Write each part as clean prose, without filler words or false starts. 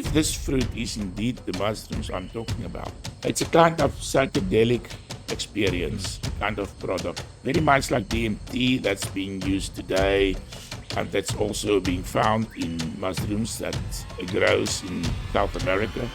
if this fruit is indeed the mushrooms I'm talking about, it's a kind of psychedelic experience, kind of product, very much like DMT that's being used today, and that's also being found in mushrooms that grows in South America.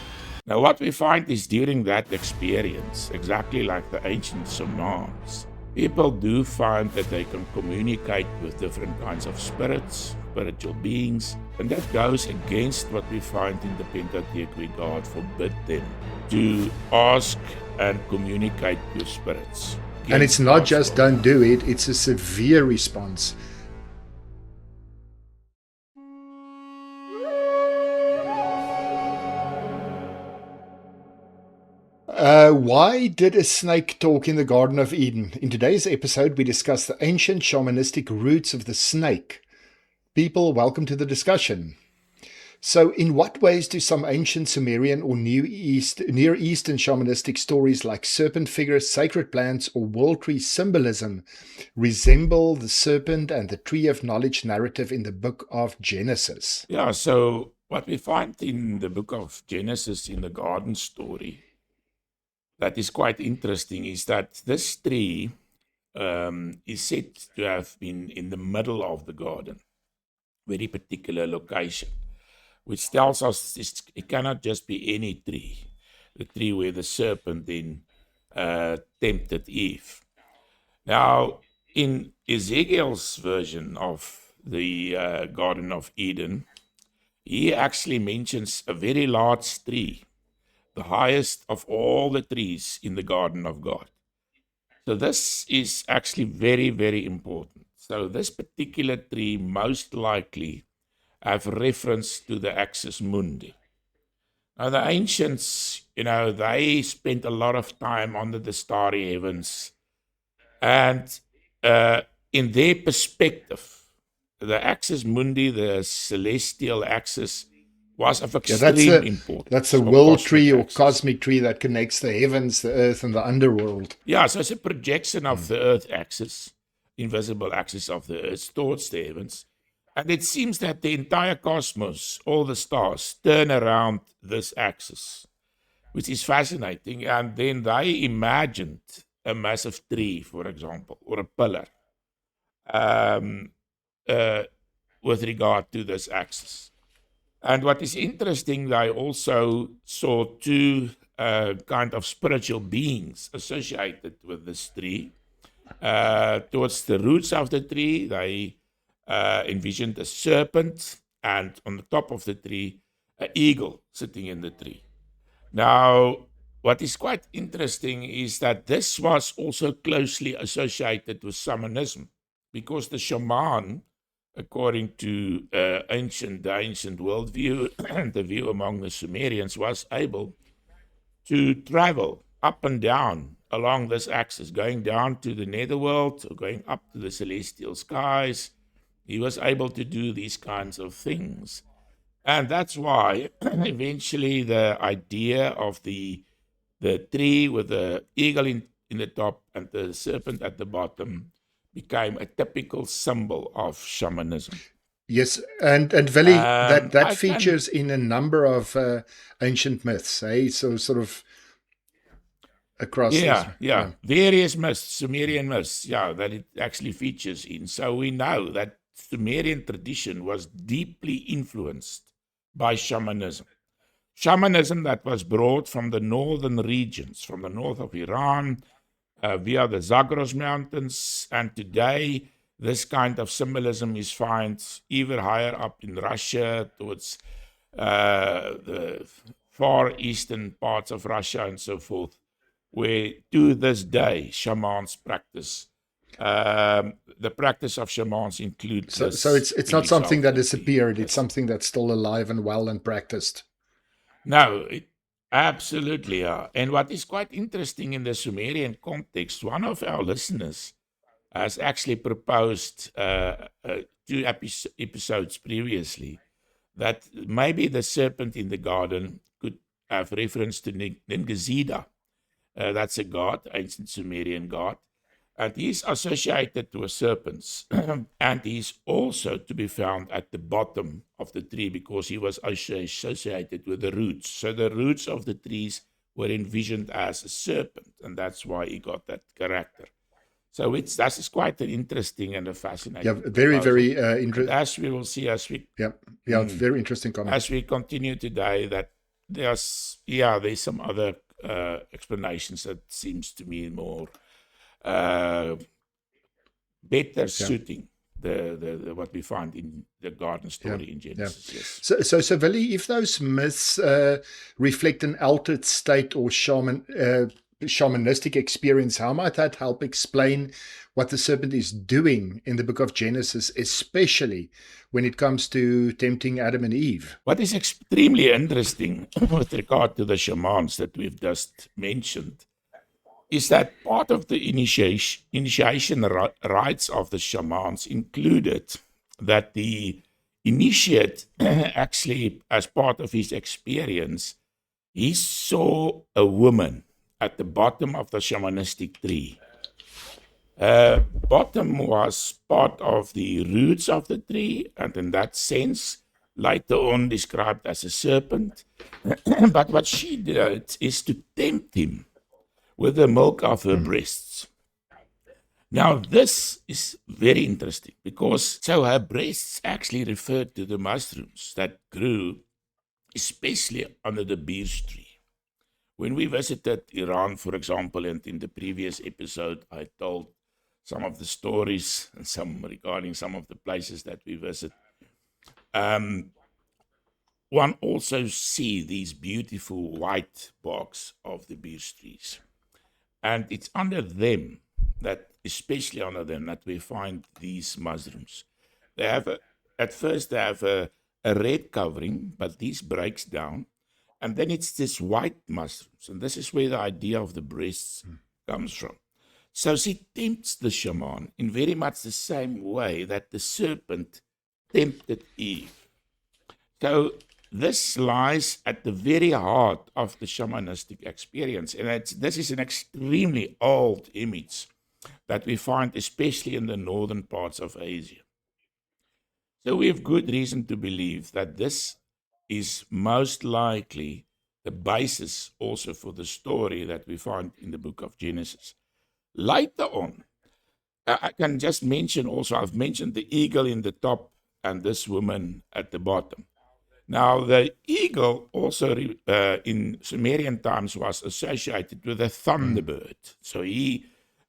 Now, what we find is during that experience, exactly like the ancient shamans, people do find that they can communicate with different kinds of spirits, spiritual beings, and that goes against what we find in the Pentateuch, where God forbid them to ask and communicate with spirits. And it's not just don't do it, it's a severe response. Why did a snake talk in the Garden of Eden? In today's episode, we discuss the ancient shamanistic roots of the snake. People, welcome to the discussion. So, in what ways do some ancient Sumerian or Near Eastern shamanistic stories like serpent figures, sacred plants, or world tree symbolism resemble the serpent and the tree of knowledge narrative in the book of Genesis? Yeah, so what we find in the book of Genesis, in the garden story, that is quite interesting is that this tree is said to have been in the middle of the garden, very particular location, which tells us it cannot just be any tree, the tree where the serpent then tempted Eve. Now, in Ezekiel's version of the Garden of Eden, he actually mentions a very large tree, the highest of all the trees in the garden of God. So this is actually very, very important. So this particular tree most likely have reference to the Axis Mundi. Now the ancients, they spent a lot of time under the starry heavens, and in their perspective, the Axis Mundi, the celestial axis, was of extreme importance. That's a world tree or cosmic tree that connects the heavens, the earth, and the underworld. Yeah, so it's a projection of the earth axis, invisible axis of the earth towards the heavens. And it seems that the entire cosmos, all the stars, turn around this axis, which is fascinating. And then they imagined a massive tree, for example, or a pillar, with regard to this axis. And what is interesting, they also saw two kind of spiritual beings associated with this tree. Towards the roots of the tree, they envisioned a serpent, and on the top of the tree, an eagle sitting in the tree. Now, what is quite interesting is that this was also closely associated with shamanism, because the shaman, according to the ancient worldview and the view among the Sumerians, was able to travel up and down along this axis, going down to the netherworld or going up to the celestial skies. He was able to do these kinds of things. And that's why eventually the idea of the tree with the eagle in the top and the serpent at the bottom became a typical symbol of shamanism. Yes, and Veli, that features in a number of ancient myths, eh? So sort of across. Yeah. Various myths, Sumerian myths, that it actually features in. So we know that Sumerian tradition was deeply influenced by shamanism. Shamanism that was brought from the northern regions, from the north of Iran, via the Zagros Mountains, and today this kind of symbolism is found even higher up in Russia, towards the far eastern parts of Russia and so forth, where to this day shamans practice. The practice of shamans includes so it's not something that disappeared, it's something that's still alive and well and practiced. No, absolutely, yeah. And what is quite interesting in the Sumerian context, one of our listeners has actually proposed 2 episodes previously that maybe the serpent in the garden could have reference to Ningizida. That's a god, ancient Sumerian god. And he's associated with serpents. And he's also to be found at the bottom of the tree because he was associated with the roots. So the roots of the trees were envisioned as a serpent, and that's why he got that character. So that is quite an interesting and a fascinating very, proposal. very interesting. As we will see, it's very interesting comment. As we continue today, that there's some other explanations that seems to me more better suiting the what we find in the garden story in Genesis. Yes. So Willie, if those myths reflect an altered state or shamanistic experience, how might that help explain what the serpent is doing in the book of Genesis, especially when it comes to tempting Adam and Eve? What is extremely interesting with regard to the shamans that we've just mentioned is that part of the initiation rites of the shamans included that the initiate actually, as part of his experience, he saw a woman at the bottom of the shamanistic tree. Bottom was part of the roots of the tree, and in that sense, later on described as a serpent. But what she did is to tempt him with the milk of her breasts. Now, this is very interesting because her breasts actually referred to the mushrooms that grew, especially under the beech tree. When we visited Iran, for example, and in the previous episode, I told some of the stories and some regarding some of the places that we visit. One also see these beautiful white barks of the beech trees. And it's under them especially under them, that we find these mushrooms. At first they have a red covering, but this breaks down. And then it's this white mushrooms. And this is where the idea of the breasts comes from. So she tempts the shaman in very much the same way that the serpent tempted Eve. So this lies at the very heart of the shamanistic experience. And this is an extremely old image that we find especially in the northern parts of Asia. So we have good reason to believe that this is most likely the basis also for the story that we find in the book of Genesis. Later on, I can just mention also, I've mentioned the eagle in the top and this woman at the bottom. Now, the eagle also in Sumerian times was associated with a thunderbird. So he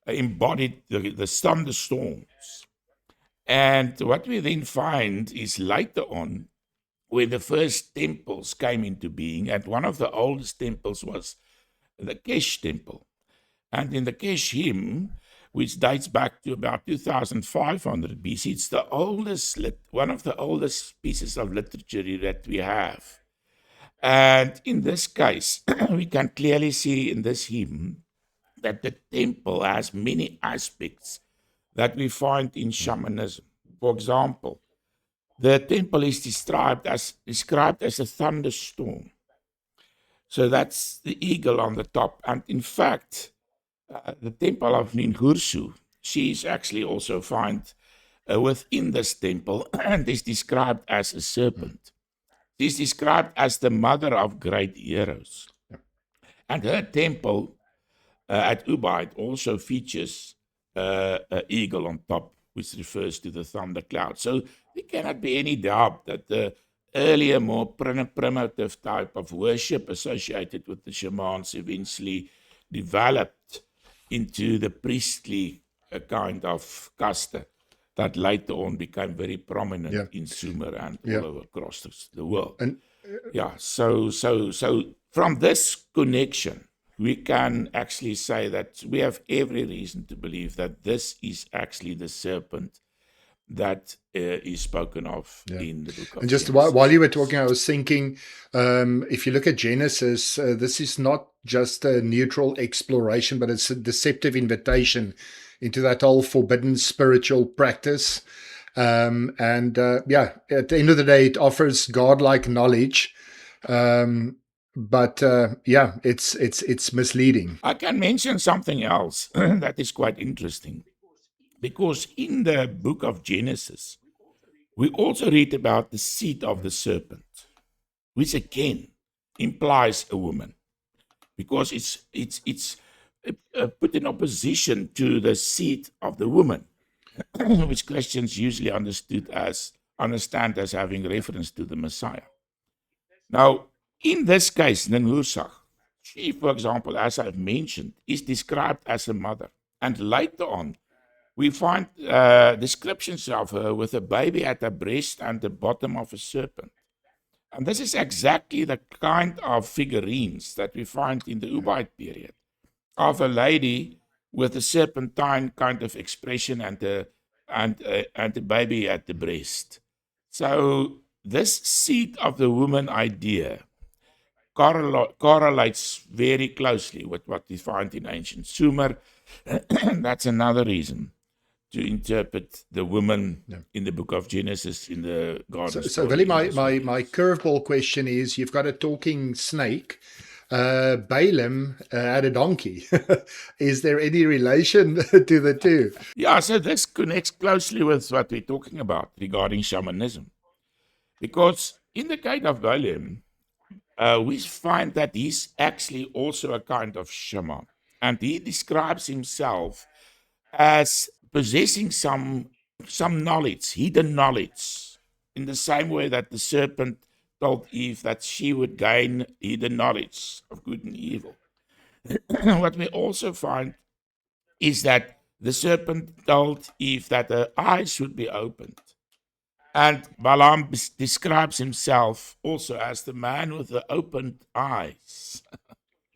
embodied the thunderstorms. And what we then find is later on, when the first temples came into being, and one of the oldest temples was the Kesh temple. And in the Kesh hymn, which dates back to about 2500 BC, it's the one of the oldest pieces of literature that we have. And in this case, we can clearly see in this hymn that the temple has many aspects that we find in shamanism. For example, the temple is described as a thunderstorm. So that's the eagle on the top. And in fact, the temple of Ninhursag, she is actually also found within this temple and is described as a serpent. She's described as the mother of great heroes. And her temple at Ubaid also features an eagle on top, which refers to the thundercloud. So there cannot be any doubt that the earlier, more primitive type of worship associated with the shamans eventually developed into the priestly kind of caste that later on became very prominent in Sumer and all over across the world. So from this connection, we can actually say that we have every reason to believe that this is actually the serpent that is spoken of in the book of And just Genesis. while you were talking, I was thinking, if you look at Genesis, this is not just a neutral exploration, but it's a deceptive invitation into that whole forbidden spiritual practice. At the end of the day, it offers godlike knowledge but yeah, it's misleading. I can mention something else that is quite interesting because in the book of Genesis, we also read about the seed of the serpent, which again implies a woman because it's put in opposition to the seed of the woman, which Christians usually understand as having reference to the Messiah. Now, in this case, Nenhursag, she, for example, as I've mentioned, is described as a mother. And later on, we find descriptions of her with a baby at her breast and the bottom of a serpent. And this is exactly the kind of figurines that we find in the Ubaid period of a lady with a serpentine kind of expression and a baby at the breast. So this seed of the woman idea correlates very closely with what we find in ancient Sumer. That's another reason to interpret the woman in the book of Genesis in the garden. So Willie, my curveball question is: you've got a talking snake. Balaam had a donkey. Is there any relation to the two? Yeah, so this connects closely with what we're talking about regarding shamanism. Because in the case of Balaam, we find that he's actually also a kind of shaman. And he describes himself as possessing some knowledge, hidden knowledge, in the same way that the serpent told Eve that she would gain hidden knowledge of good and evil. What we also find is that the serpent told Eve that her eyes should be opened. And Balaam describes himself also as the man with the opened eyes,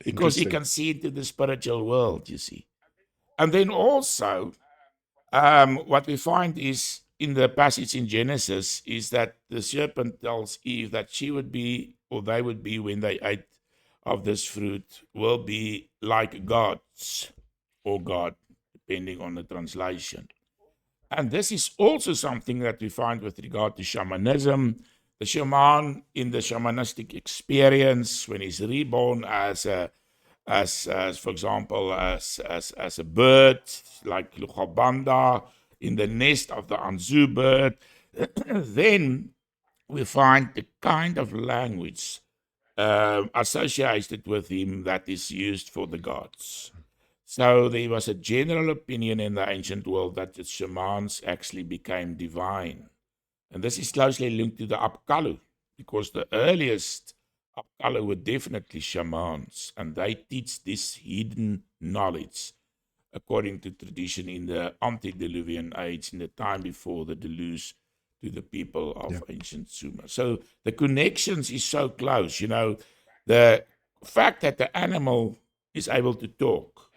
because he can see into the spiritual world, you see. And then also, what we find is in the passage in Genesis is that the serpent tells Eve that she would be, or they would be, when they ate of this fruit, will be like gods, or God, depending on the translation. And this is also something that we find with regard to shamanism. The shaman in the shamanistic experience, when he's reborn as for example, as a bird, like Luchobanda, in the nest of the Anzu bird, then we find the kind of language associated with him that is used for the gods. So there was a general opinion in the ancient world that the shamans actually became divine. And this is closely linked to the Apkallu, because the earliest Apkallu were definitely shamans, and they teach this hidden knowledge, according to tradition, in the antediluvian age, in the time before the deluge, to the people of ancient Sumer. So the connections is so close. You know, the fact that the animal is able to talk,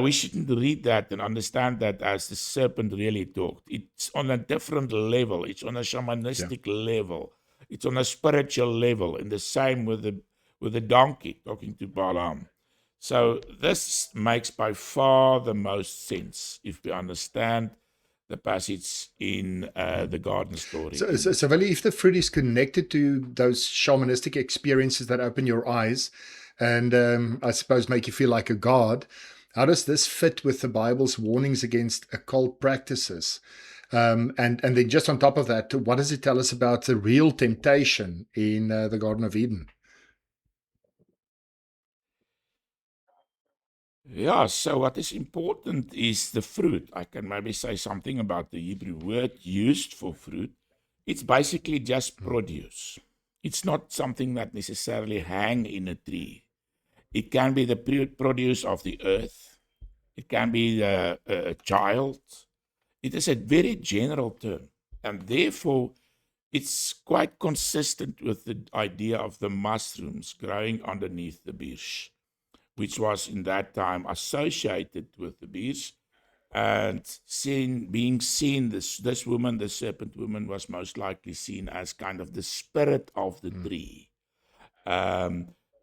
we shouldn't read that and understand that as the serpent really talked. It's on a different level. It's on a shamanistic level. It's on a spiritual level. And the same with the donkey talking to Balaam. So this makes by far the most sense if we understand the passage in the garden story. So Willie, if the fruit is connected to those shamanistic experiences that open your eyes and I suppose make you feel like a god, how does this fit with the Bible's warnings against occult practices? And then just on top of that, what does it tell us about the real temptation in the Garden of Eden? Yeah, so what is important is the fruit. I can maybe say something about the Hebrew word used for fruit. It's basically just produce. It's not something that necessarily hang in a tree. It can be the produce of the earth. It can be a child. It is a very general term, and therefore it's quite consistent with the idea of the mushrooms growing underneath the birch, which was in that time associated with the birch, and being seen, this woman, the serpent woman, was most likely seen as kind of the spirit of the tree.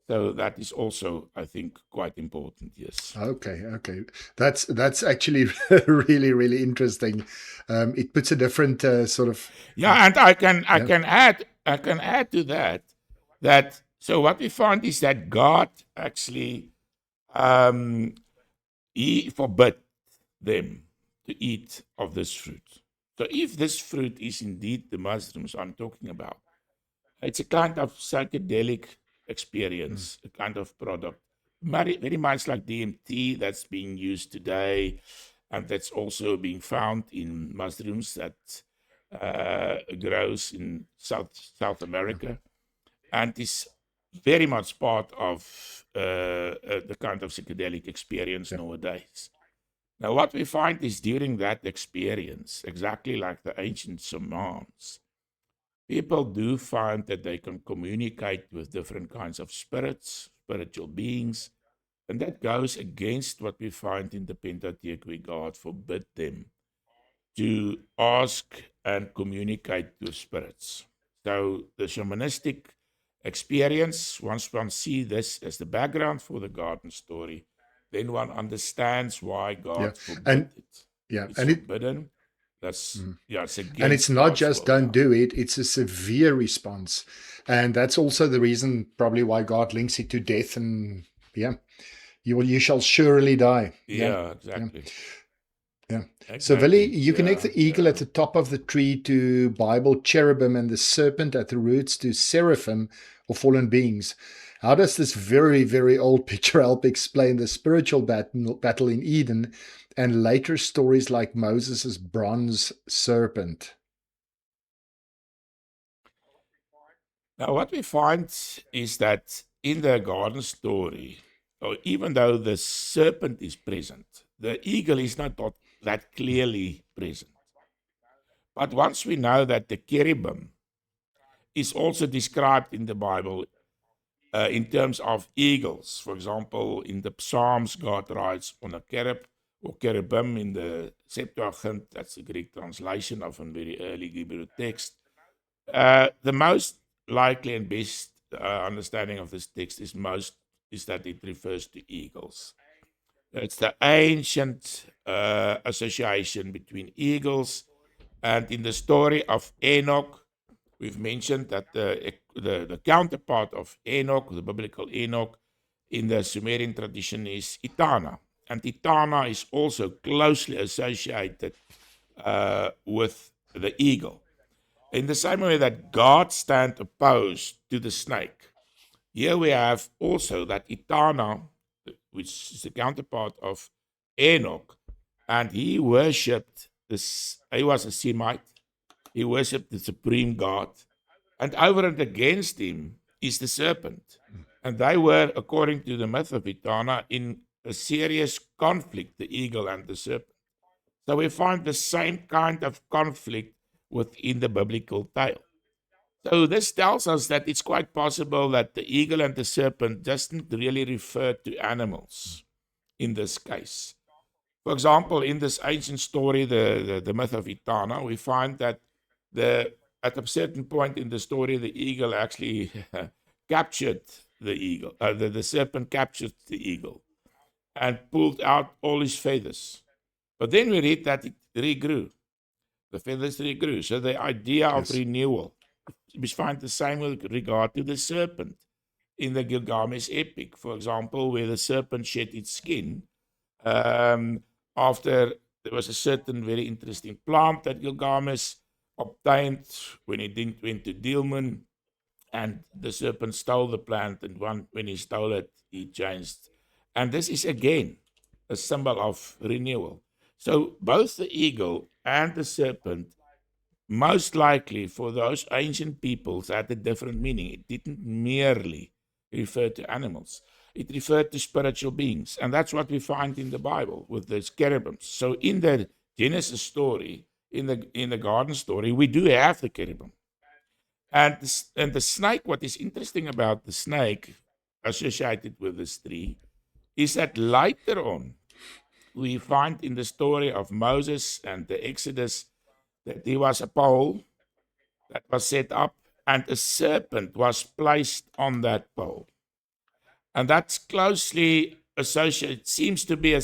So that is also, I think, quite important. Yes. Okay. That's actually really, really interesting. It puts a different sort of and I can add to that So what we find is that God actually, he forbid them to eat of this fruit. So if this fruit is indeed the mushrooms I'm talking about, it's a kind of psychedelic experience, a kind of product, very much like DMT that's being used today, and that's also being found in mushrooms that grows in South America, and is very much part of the kind of psychedelic experience nowadays. Now, what we find is during that experience, exactly like the ancient shamans, people do find that they can communicate with different kinds of spirits, spiritual beings, and that goes against what we find in the Pentateuch, where God forbid them to ask and communicate with spirits. So the shamanistic experience, once one sees this as the background for the garden story, then one understands why Yeah. God forbid And it. yeah, It's and it forbidden. That's it's and it's against not God's just will. don't do it, it's a severe response. And that's also the reason probably why God links it to death and yeah. You shall surely die. Yeah, Yeah. exactly. Yeah. So, Willie, Exactly. you connect the eagle at the top of the tree to Bible cherubim and the serpent at the roots to seraphim or fallen beings. How does this very, very old picture help explain the spiritual battle in Eden and later stories like Moses' bronze serpent? Now, what we find is that in the garden story, or even though the serpent is present, the eagle is not that clearly present. But once we know that the cherubim is also described in the Bible in terms of eagles, for example, in the Psalms, God rides on a cherub or cherubim in the Septuagint, that's the Greek translation of a very early Hebrew text. The most likely and best understanding of this text is that it refers to eagles. It's the ancient association between eagles, and in the story of Enoch, we've mentioned that the counterpart of Enoch, the biblical Enoch, in the Sumerian tradition is Etana, and Etana is also closely associated with the eagle. In the same way that God stands opposed to the snake, here we have also that Etana, which is the counterpart of Enoch, and he worshipped this. He was a Semite. He worshipped the supreme God, and over and against him is the serpent. And they were, according to the myth of Etana, in a serious conflict, the eagle and the serpent. So we find the same kind of conflict within the biblical tale. So this tells us that it's quite possible that the eagle and the serpent doesn't really refer to animals in this case. For example, in this ancient story, the myth of Etana, we find that at a certain point in the story, the eagle actually captured the eagle. The serpent captured the eagle and pulled out all his feathers. But then we read that it regrew. The feathers regrew. So the idea of renewal, we find the same with regard to the serpent in the Gilgamesh epic, for example, where the serpent shed its skin after there was a certain very interesting plant that Gilgamesh obtained when he went to Dilmun, and the serpent stole the plant, and when he stole it, he changed. And this is again a symbol of renewal. So both the eagle and the serpent, most likely for those ancient peoples, had a different meaning. It didn't merely refer to animals. It referred to spiritual beings. And that's what we find in the Bible with the cherubims. So in the Genesis story, in the garden story, we do have the cherubim. And the snake, what is interesting about the snake associated with this tree is that later on, we find in the story of Moses and the Exodus that there was a pole that was set up and a serpent was placed on that pole. And that's closely associated, seems to be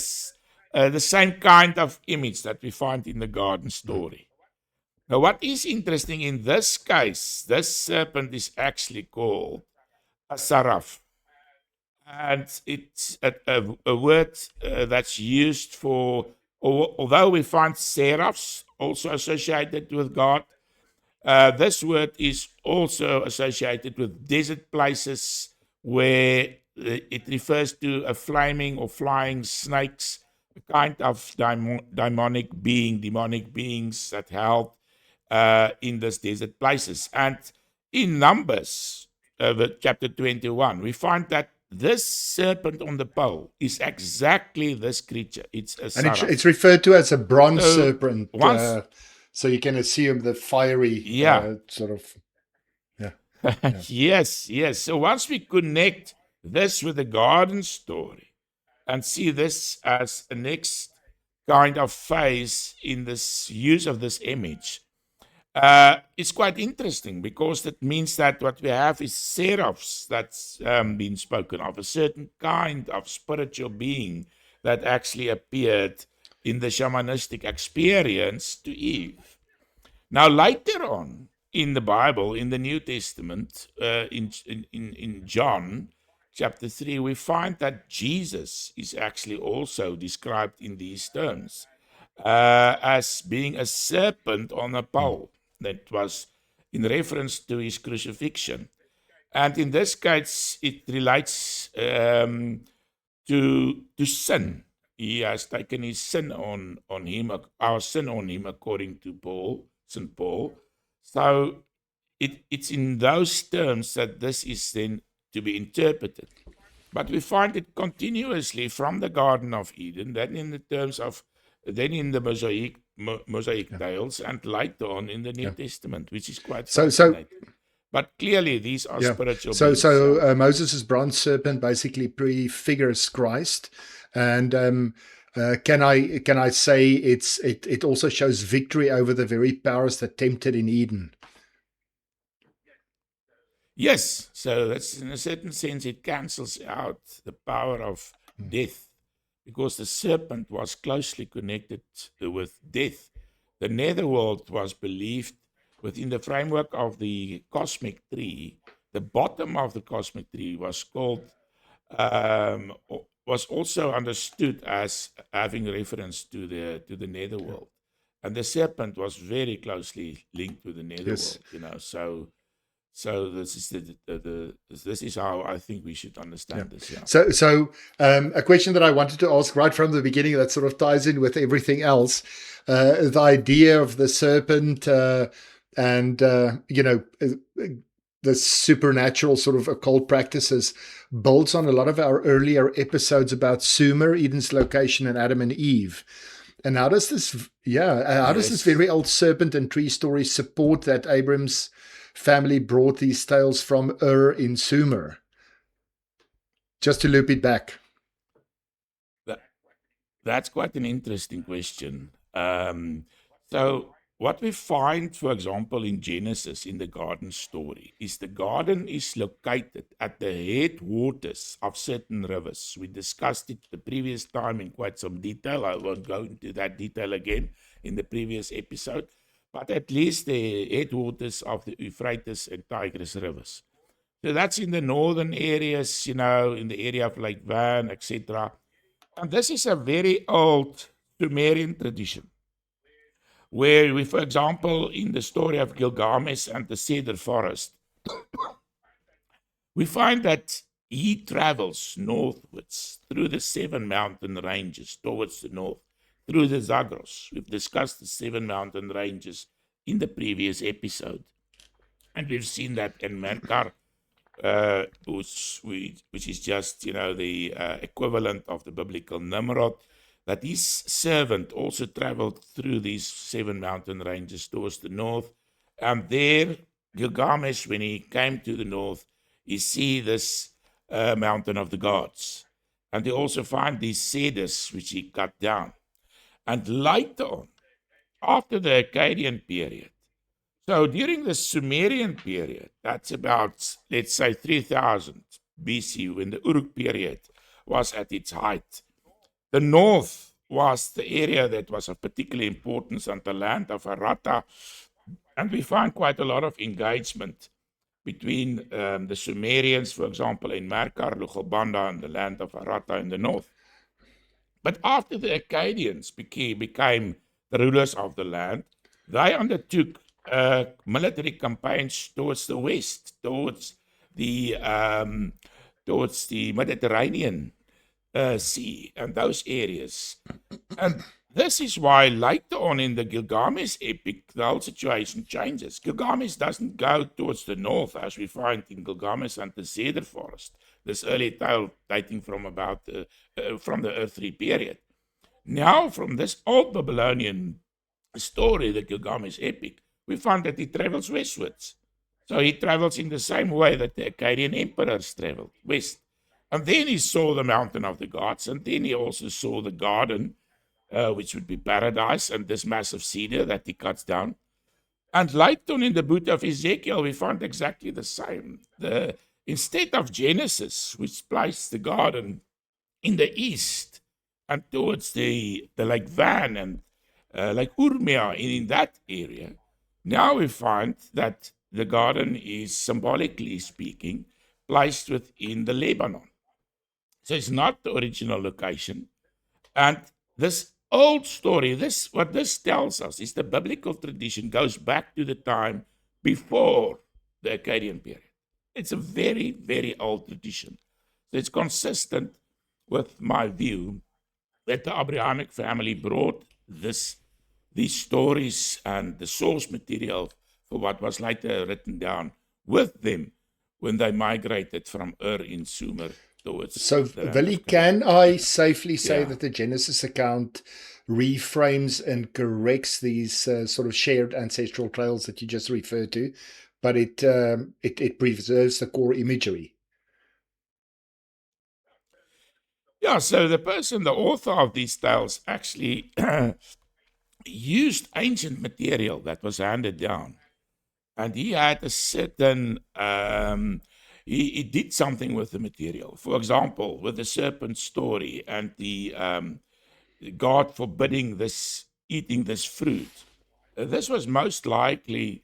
the same kind of image that we find in the garden story. Now, what is interesting in this case, this serpent is actually called a saraf. And it's a word that's used for, although we find seraphs also associated with God, this word is also associated with desert places where it refers to a flaming or flying snakes, a kind of demonic beings that held in these desert places. And in Numbers, chapter 21, we find that this serpent on the pole is exactly this creature. It's a And saraf. it's referred to as a bronze So serpent. once, So you can assume the fiery yeah, sort of. Yeah. yes. So once we connect this with the garden story and see this as a next kind of phase in this use of this image, it's quite interesting because that means that what we have is seraphs that's been spoken of, a certain kind of spiritual being that actually appeared in the shamanistic experience to Eve. Now, later on in the Bible, in the New Testament, in John chapter 3, we find that Jesus is actually also described in these terms as being a serpent on a pole. That was in reference to his crucifixion. And in this case, it relates to sin. He has taken his sin on him, our sin on him, according to St. Paul. So it's in those terms that this is then to be interpreted. But we find it continuously from the Garden of Eden, then in the terms of, then in the Mosaic tales, and later on in the New Testament, which is quite fascinating. But clearly, these are spiritual beings. So Moses' bronze serpent basically prefigures Christ, and can I say it also shows victory over the very powers that tempted in Eden? Yes, so that's, in a certain sense, it cancels out the power of death, because the serpent was closely connected with death. The netherworld was believed within the framework of the cosmic tree. The bottom of the cosmic tree was called, was also understood as having reference to the netherworld, and the serpent was very closely linked with the netherworld. So this is this is how I think we should understand this. Yeah. So a question that I wanted to ask right from the beginning that sort of ties in with everything else, the idea of the serpent and the supernatural sort of occult practices builds on a lot of our earlier episodes about Sumer, Eden's location, and Adam and Eve. And how does this very old serpent and tree story support that Abram's family brought these tales from Ur in Sumer? Just to loop it back. That's quite an interesting question. So what we find, for example, in Genesis, in the garden story, is the garden is located at the headwaters of certain rivers. We discussed it the previous time in quite some detail. I won't go into that detail again in the previous episode, but at least the headwaters of the Euphrates and Tigris rivers. So that's in the northern areas, in the area of Lake Van, etc. And this is a very old Sumerian tradition, where we, for example, in the story of Gilgamesh and the cedar forest, we find that he travels northwards through the 7 mountain ranges towards the north, through the Zagros. We've discussed the 7 mountain ranges in the previous episode. And we've seen that in Menkar, which is just, the equivalent of the biblical Nimrod, that his servant also traveled through these 7 mountain ranges towards the north. And there, Gilgamesh, when he came to the north, he see this mountain of the gods. And they also find these cedars, which he cut down. And later on, after the Akkadian period, so during the Sumerian period, that's about, let's say, 3000 BC, when the Uruk period was at its height, the north was the area that was of particular importance, and the land of Aratta. And we find quite a lot of engagement between the Sumerians, for example, in Merkar, Lugalbanda, and the land of Arata in the north. But after the Akkadians became the rulers of the land, they undertook military campaigns towards the west, towards the Mediterranean Sea and those areas. And this is why later on in the Gilgamesh epic, the whole situation changes. Gilgamesh doesn't go towards the north, as we find in Gilgamesh and the Cedar Forest, this early tale dating from about from the Earth 3 period. Now, from this old Babylonian story, the Gilgamesh epic, we find that he travels westwards. So he travels in the same way that the Akkadian emperors traveled, west. And then he saw the mountain of the gods, and then he also saw the garden, which would be paradise, and this massive cedar that he cuts down. And later on in the book of Ezekiel, we find exactly the same. Instead of Genesis, which placed the garden in the east and towards the Lake Van and Lake Urmia in that area, now we find that the garden is, symbolically speaking, placed within the Lebanon. So it's not the original location. And this old story, what this tells us is the biblical tradition goes back to the time before the Akkadian period. It's a very, very old tradition. So it's consistent with my view that the Abrahamic family brought these stories and the source material for what was later written down with them when they migrated from Ur in Sumer towards. So, Willie, can I safely say that the Genesis account reframes and corrects these sort of shared ancestral trails that you just referred to, but it preserves the core imagery? Yeah, so the author of these tales, actually used ancient material that was handed down. And he had a certain, he did something with the material. For example, with the serpent story and the God forbidding eating this fruit. This was most likely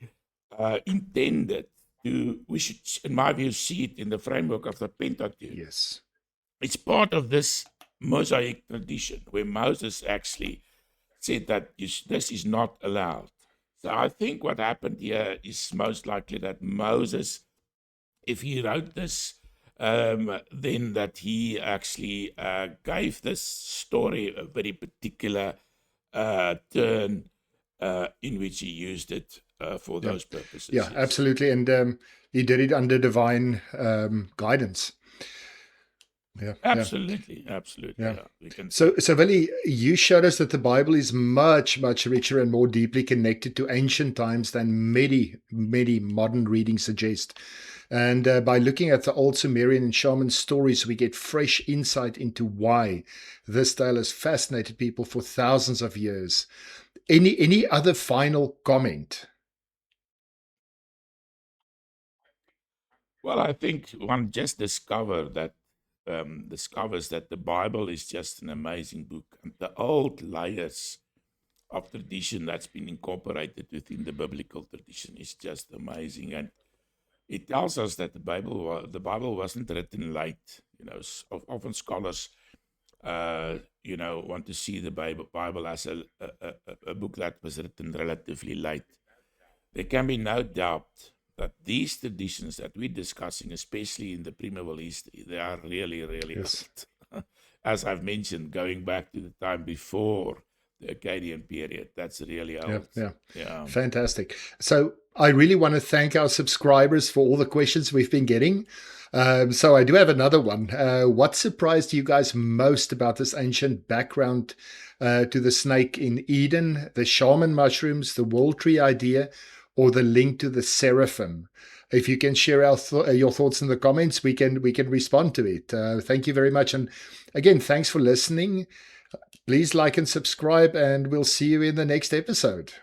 intended we should, in my view, see it in the framework of the Pentateuch. Yes. It's part of this Mosaic tradition where Moses actually said that this is not allowed. So I think what happened here is most likely that Moses, if he wrote this, then that he actually gave this story a very particular turn in which he used it for those purposes. Yeah, yes. Absolutely. And he did it under divine guidance. Yeah, absolutely. Yeah. So, Willie, you showed us that the Bible is much, much richer and more deeply connected to ancient times than many, many modern readings suggest. And by looking at the old Sumerian and shaman stories, we get fresh insight into why this tale has fascinated people for thousands of years. Any other final comment? Well, I think one just discovers that the Bible is just an amazing book, and the old layers of tradition that's been incorporated within the biblical tradition is just amazing. And it tells us that the Bible wasn't written late. Often scholars, want to see the Bible as a book that was written relatively late. There can be no doubt that these traditions that we're discussing, especially in the pre-Middle East, they are really, really old. As I've mentioned, going back to the time before the Akkadian period, that's really old. Yeah. Fantastic. So I really want to thank our subscribers for all the questions we've been getting. So I do have another one. What surprised you guys most about this ancient background to the snake in Eden, the shaman mushrooms, the world tree idea, or the link to the seraphim? If you can share your thoughts in the comments, we can respond to it. Thank you very much. And again, thanks for listening. Please like and subscribe, and we'll see you in the next episode.